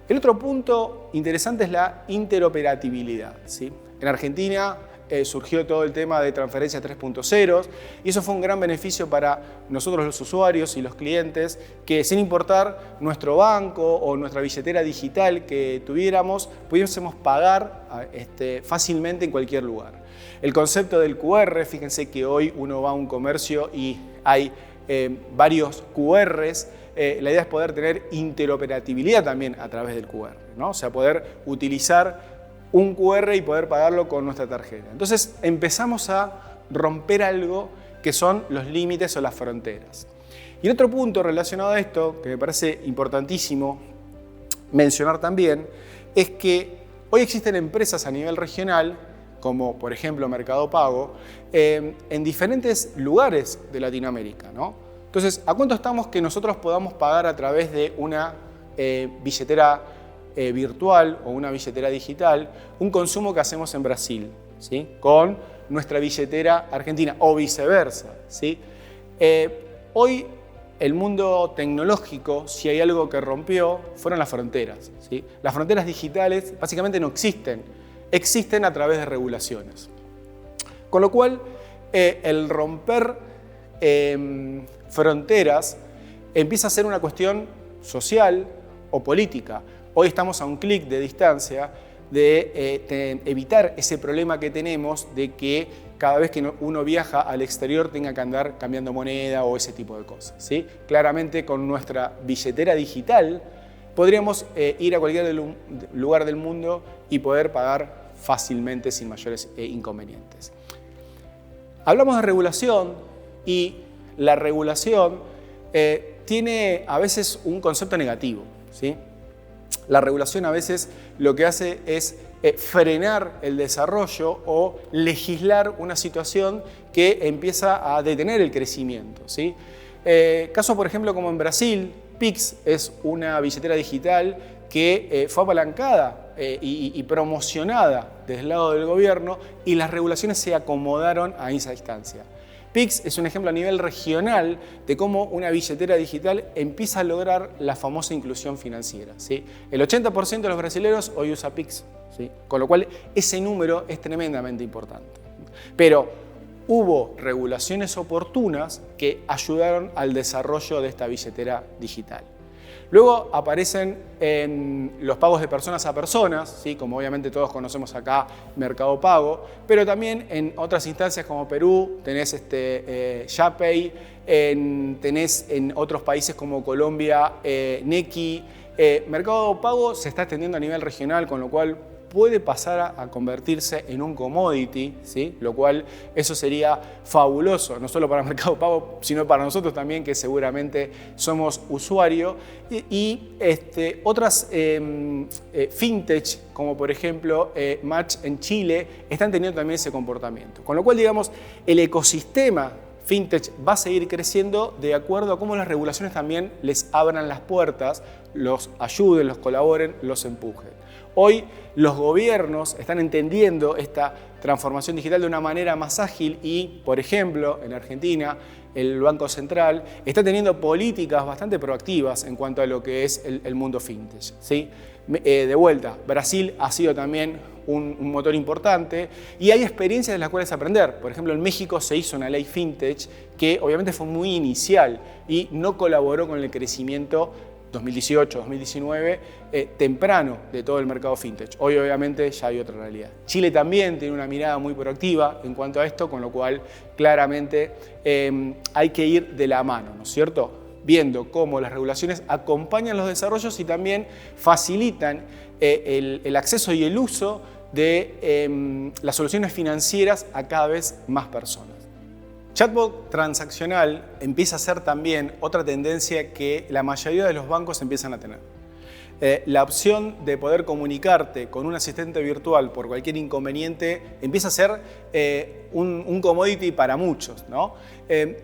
El otro punto interesante es la interoperabilidad, ¿sí? En Argentina surgió todo el tema de transferencia 3.0 y eso fue un gran beneficio para nosotros los usuarios y los clientes que sin importar nuestro banco o nuestra billetera digital que tuviéramos, pudiésemos pagar fácilmente en cualquier lugar. El concepto del QR, fíjense que hoy uno va a un comercio y hay varios QRs. La idea es poder tener interoperabilidad también a través del QR, ¿no? O sea, poder utilizar un QR y poder pagarlo con nuestra tarjeta. Entonces empezamos a romper algo que son los límites o las fronteras. Y el otro punto relacionado a esto, que me parece importantísimo mencionar también, es que hoy existen empresas a nivel regional, como por ejemplo Mercado Pago, en diferentes lugares de Latinoamérica, ¿no? Entonces, ¿a cuánto estamos que nosotros podamos pagar a través de una billetera virtual o una billetera digital, un consumo que hacemos en Brasil, ¿sí? Con nuestra billetera argentina o viceversa, ¿sí? Hoy el mundo tecnológico, si hay algo que rompió, fueron las fronteras, ¿sí? Las fronteras digitales básicamente no existen, existen a través de regulaciones. Con lo cual, el romper fronteras empieza a ser una cuestión social o política. Hoy estamos a un clic de distancia de evitar ese problema que tenemos de que cada vez que uno viaja al exterior tenga que andar cambiando moneda o ese tipo de cosas, ¿sí? Claramente con nuestra billetera digital podríamos ir a cualquier lugar del mundo y poder pagar fácilmente sin mayores inconvenientes. Hablamos de regulación y la regulación tiene a veces un concepto negativo, ¿sí? La regulación a veces lo que hace es frenar el desarrollo o legislar una situación que empieza a detener el crecimiento, ¿sí? Caso, por ejemplo, como en Brasil, Pix es una billetera digital que fue apalancada y promocionada desde el lado del gobierno, y las regulaciones se acomodaron a esa instancia. Pix es un ejemplo a nivel regional de cómo una billetera digital empieza a lograr la famosa inclusión financiera, ¿sí? El 80% de los brasileños hoy usa Pix, ¿sí? Con lo cual ese número es tremendamente importante. Pero hubo regulaciones oportunas que ayudaron al desarrollo de esta billetera digital. Luego aparecen los pagos de personas a personas, ¿sí? Como obviamente todos conocemos acá, Mercado Pago, pero también en otras instancias como Perú tenés Yapay, tenés en otros países como Colombia, Nequi. Mercado Pago se está extendiendo a nivel regional, con lo cual puede pasar a convertirse en un commodity, ¿sí? Lo cual eso sería fabuloso, no solo para Mercado Pago, sino para nosotros también, que seguramente somos usuarios. Y otras fintech, como por ejemplo Match en Chile, están teniendo también ese comportamiento. Con lo cual, digamos, el ecosistema fintech va a seguir creciendo de acuerdo a cómo las regulaciones también les abran las puertas, los ayuden, los colaboren, los empujen. Hoy los gobiernos están entendiendo esta transformación digital de una manera más ágil y, por ejemplo, en Argentina, el Banco Central está teniendo políticas bastante proactivas en cuanto a lo que es el mundo fintech, ¿sí? De vuelta, Brasil ha sido también un motor importante y hay experiencias de las cuales aprender. Por ejemplo, en México se hizo una ley fintech que obviamente fue muy inicial y no colaboró con el crecimiento 2018-2019 temprano de todo el mercado fintech. Hoy obviamente ya hay otra realidad. Chile también tiene una mirada muy proactiva en cuanto a esto, con lo cual claramente hay que ir de la mano, ¿no es cierto? Viendo cómo las regulaciones acompañan los desarrollos y también facilitan el acceso y el uso de las soluciones financieras a cada vez más personas. Chatbot transaccional empieza a ser también otra tendencia que la mayoría de los bancos empiezan a tener. La opción de poder comunicarte con un asistente virtual por cualquier inconveniente empieza a ser un commodity para muchos, ¿no?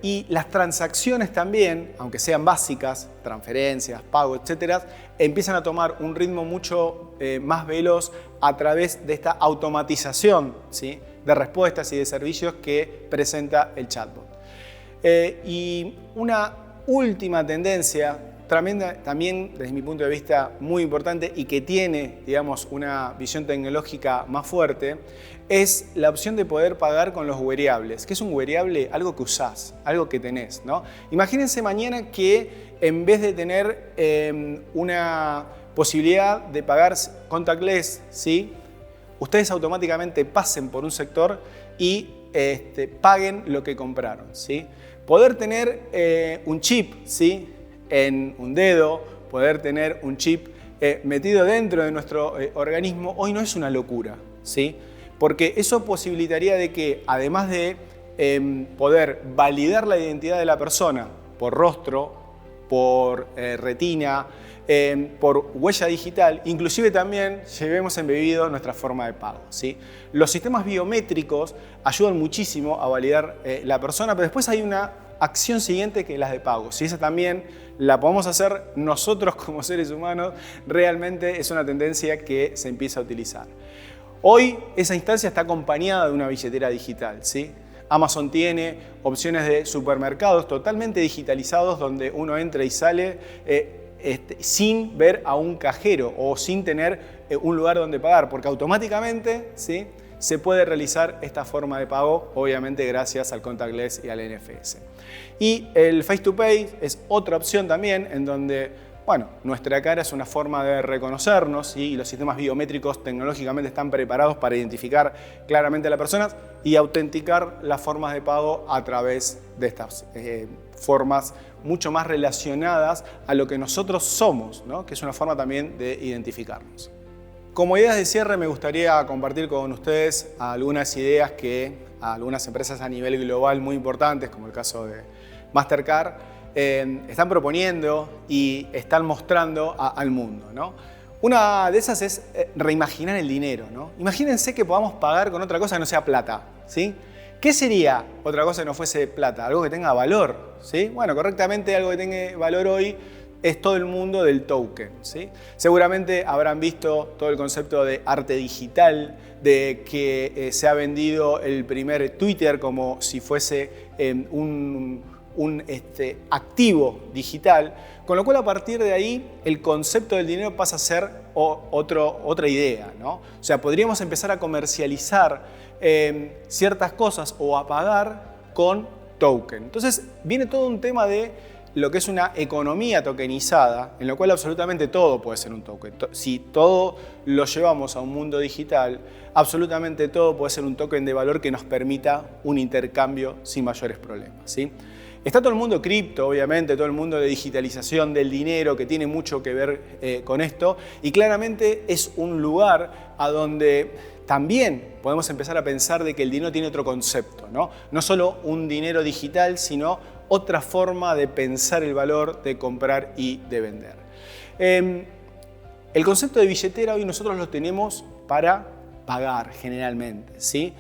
Y las transacciones también, aunque sean básicas, transferencias, pago, etcétera, empiezan a tomar un ritmo mucho más veloz a través de esta automatización, ¿sí?, de respuestas y de servicios que presenta el chatbot. Y una última tendencia, también desde mi punto de vista muy importante y que tiene, digamos, una visión tecnológica más fuerte, es la opción de poder pagar con los wearables. ¿Qué es un wearable? Algo que usás, algo que tenés, ¿no? Imagínense mañana que en vez de tener una posibilidad de pagar contactless, ¿sí?, ustedes automáticamente pasen por un sector y paguen lo que compraron, ¿sí? Poder tener un chip, ¿sí?, en un dedo, poder tener un chip metido dentro de nuestro organismo, hoy no es una locura, ¿sí? Porque eso posibilitaría de que, además de poder validar la identidad de la persona por rostro, por retina, por huella digital, inclusive también llevemos embebido nuestra forma de pago, ¿sí? Los sistemas biométricos ayudan muchísimo a validar la persona, pero después hay una acción siguiente que es la de pago. Si esa también la podemos hacer nosotros como seres humanos, realmente es una tendencia que se empieza a utilizar. Hoy esa instancia está acompañada de una billetera digital, ¿sí? Amazon tiene opciones de supermercados totalmente digitalizados donde uno entra y sale sin ver a un cajero o sin tener un lugar donde pagar, porque automáticamente, ¿sí?, se puede realizar esta forma de pago, obviamente gracias al contactless y al NFS. Y el Face to Pay es otra opción también en donde, bueno, nuestra cara es una forma de reconocernos, ¿sí?, y los sistemas biométricos tecnológicamente están preparados para identificar claramente a las personas y autenticar las formas de pago a través de estas formas mucho más relacionadas a lo que nosotros somos, ¿no?, que es una forma también de identificarnos. Como ideas de cierre me gustaría compartir con ustedes algunas ideas que algunas empresas a nivel global muy importantes, como el caso de Mastercard, están proponiendo y están mostrando al mundo, ¿no? Una de esas es reimaginar el dinero, ¿no? Imagínense que podamos pagar con otra cosa que no sea plata, ¿sí? ¿Qué sería otra cosa que no fuese plata? Algo que tenga valor, ¿sí? Bueno, correctamente algo que tenga valor hoy es todo el mundo del token, ¿sí? Seguramente habrán visto todo el concepto de arte digital, de que se ha vendido el primer Twitter como si fuese un activo digital, con lo cual a partir de ahí el concepto del dinero pasa a ser otra idea, ¿no? O sea, podríamos empezar a comercializar ciertas cosas o a pagar con token. Entonces viene todo un tema de lo que es una economía tokenizada, en lo cual absolutamente todo puede ser un token. Si todo lo llevamos a un mundo digital, absolutamente todo puede ser un token de valor que nos permita un intercambio sin mayores problemas, ¿sí? Está todo el mundo cripto, obviamente, todo el mundo de digitalización del dinero que tiene mucho que ver con esto, y claramente es un lugar a donde también podemos empezar a pensar de que el dinero tiene otro concepto, ¿no? No solo un dinero digital, sino otra forma de pensar el valor, de comprar y de vender. El concepto de billetera hoy nosotros lo tenemos para pagar generalmente, ¿sí?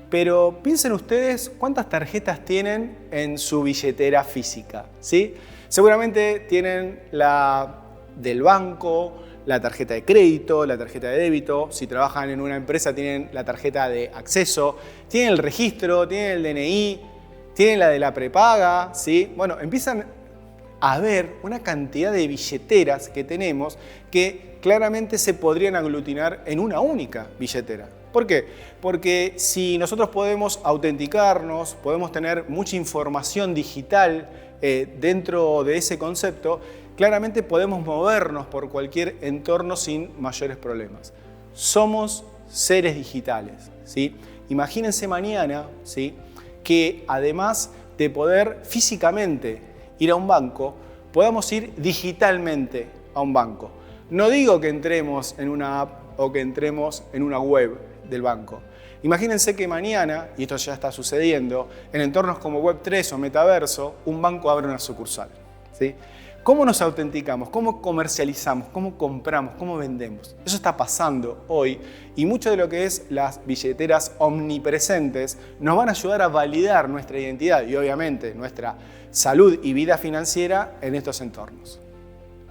Pero piensen ustedes cuántas tarjetas tienen en su billetera física, ¿sí? Seguramente tienen la del banco, la tarjeta de crédito, la tarjeta de débito. Si trabajan en una empresa tienen la tarjeta de acceso, tienen el registro, tienen el DNI, tienen la de la prepaga, ¿sí? Bueno, empiezan a ver una cantidad de billeteras que tenemos que claramente se podrían aglutinar en una única billetera. ¿Por qué? Porque si nosotros podemos autenticarnos, podemos tener mucha información digital dentro de ese concepto, claramente podemos movernos por cualquier entorno sin mayores problemas. Somos seres digitales, ¿sí? Imagínense mañana, ¿sí?, que además de poder físicamente ir a un banco, podamos ir digitalmente a un banco. No digo que entremos en una app o que entremos en una web del banco. Imagínense que mañana, y esto ya está sucediendo, en entornos como Web3 o Metaverso, un banco abre una sucursal, ¿sí? ¿Cómo nos autenticamos? ¿Cómo comercializamos? ¿Cómo compramos? ¿Cómo vendemos? Eso está pasando hoy y mucho de lo que es las billeteras omnipresentes nos van a ayudar a validar nuestra identidad y obviamente nuestra salud y vida financiera en estos entornos.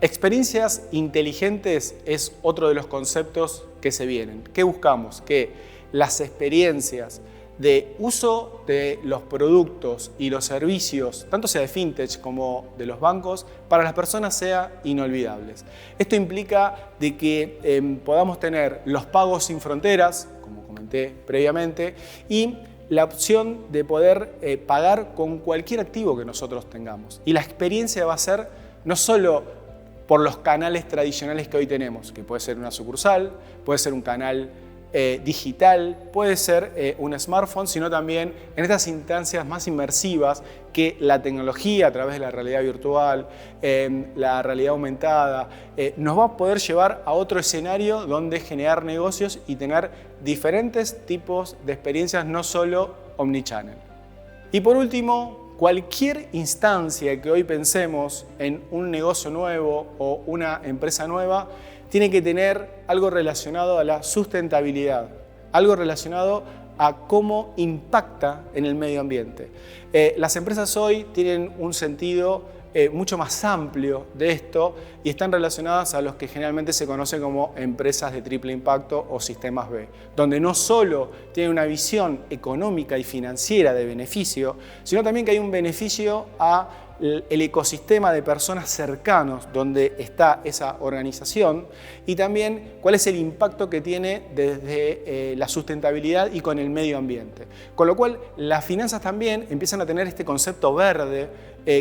Experiencias inteligentes es otro de los conceptos que se vienen. ¿Qué buscamos? Que las experiencias de uso de los productos y los servicios, tanto sea de fintech como de los bancos, para las personas sea inolvidables. Esto implica de que podamos tener los pagos sin fronteras, como comenté previamente, y la opción de poder pagar con cualquier activo que nosotros tengamos. Y la experiencia va a ser no solo por los canales tradicionales que hoy tenemos, que puede ser una sucursal, puede ser un canal digital, puede ser un smartphone, sino también en estas instancias más inmersivas que la tecnología a través de la realidad virtual, la realidad aumentada, nos va a poder llevar a otro escenario donde generar negocios y tener diferentes tipos de experiencias, no solo omnichannel. Y por último, cualquier instancia que hoy pensemos en un negocio nuevo o una empresa nueva, tiene que tener algo relacionado a la sustentabilidad, algo relacionado a cómo impacta en el medio ambiente. Las empresas hoy tienen un sentido mucho más amplio de esto y están relacionadas a los que generalmente se conocen como empresas de triple impacto o sistemas B, donde no solo tienen una visión económica y financiera de beneficio, sino también que hay un beneficio a el ecosistema de personas cercanos donde está esa organización y también cuál es el impacto que tiene desde la sustentabilidad y con el medio ambiente. Con lo cual las finanzas también empiezan a tener este concepto verde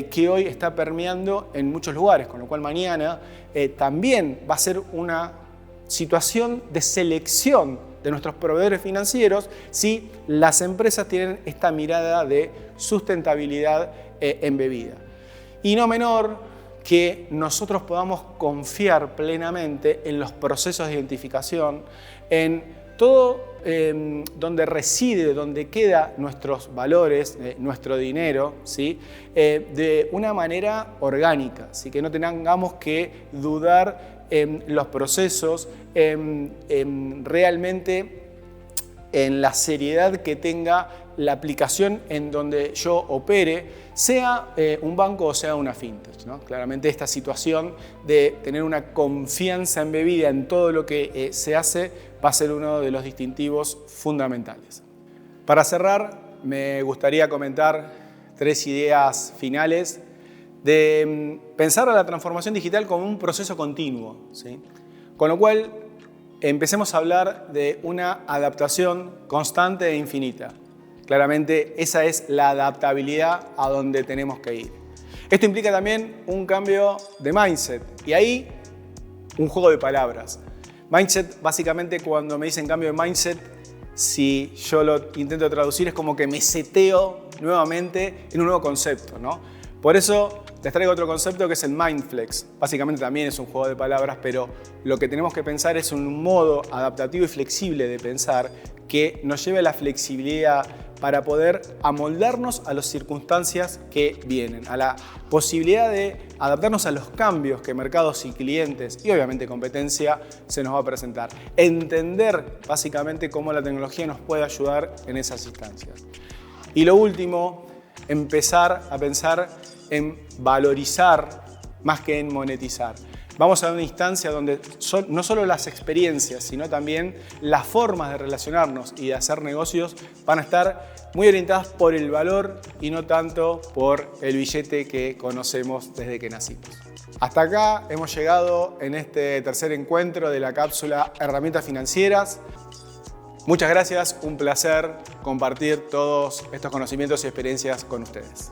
que hoy está permeando en muchos lugares, con lo cual mañana también va a ser una situación de selección de nuestros proveedores financieros si las empresas tienen esta mirada de sustentabilidad embebida. Y no menor que nosotros podamos confiar plenamente en los procesos de identificación, en todo donde reside, donde quedan nuestros valores, nuestro dinero, ¿sí? De una manera orgánica, ¿sí? Que no tengamos que dudar en los procesos, realmente en la seriedad que tenga la aplicación en donde yo opere, sea un banco o sea una fintech, ¿no? Claramente esta situación de tener una confianza embebida en todo lo que se hace va a ser uno de los distintivos fundamentales. Para cerrar, me gustaría comentar 3 ideas finales de pensar a la transformación digital como un proceso continuo, ¿sí? Con lo cual, empecemos a hablar de una adaptación constante e infinita. Claramente, esa es la adaptabilidad a donde tenemos que ir. Esto implica también un cambio de mindset y ahí un juego de palabras. Mindset, básicamente, cuando me dicen cambio de mindset, si yo lo intento traducir, es como que me seteo nuevamente en un nuevo concepto, ¿no? Por eso les traigo otro concepto que es el Mindflex. Básicamente también es un juego de palabras, pero lo que tenemos que pensar es un modo adaptativo y flexible de pensar que nos lleve a la flexibilidad para poder amoldarnos a las circunstancias que vienen, a la posibilidad de adaptarnos a los cambios que mercados y clientes y obviamente competencia se nos va a presentar. Entender básicamente cómo la tecnología nos puede ayudar en esas instancias. Y lo último, empezar a pensar en valorizar más que en monetizar. Vamos a una instancia donde no solo las experiencias, sino también las formas de relacionarnos y de hacer negocios van a estar muy orientadas por el valor y no tanto por el billete que conocemos desde que nacimos. Hasta acá hemos llegado en este tercer encuentro de la cápsula Herramientas Financieras. Muchas gracias, un placer compartir todos estos conocimientos y experiencias con ustedes.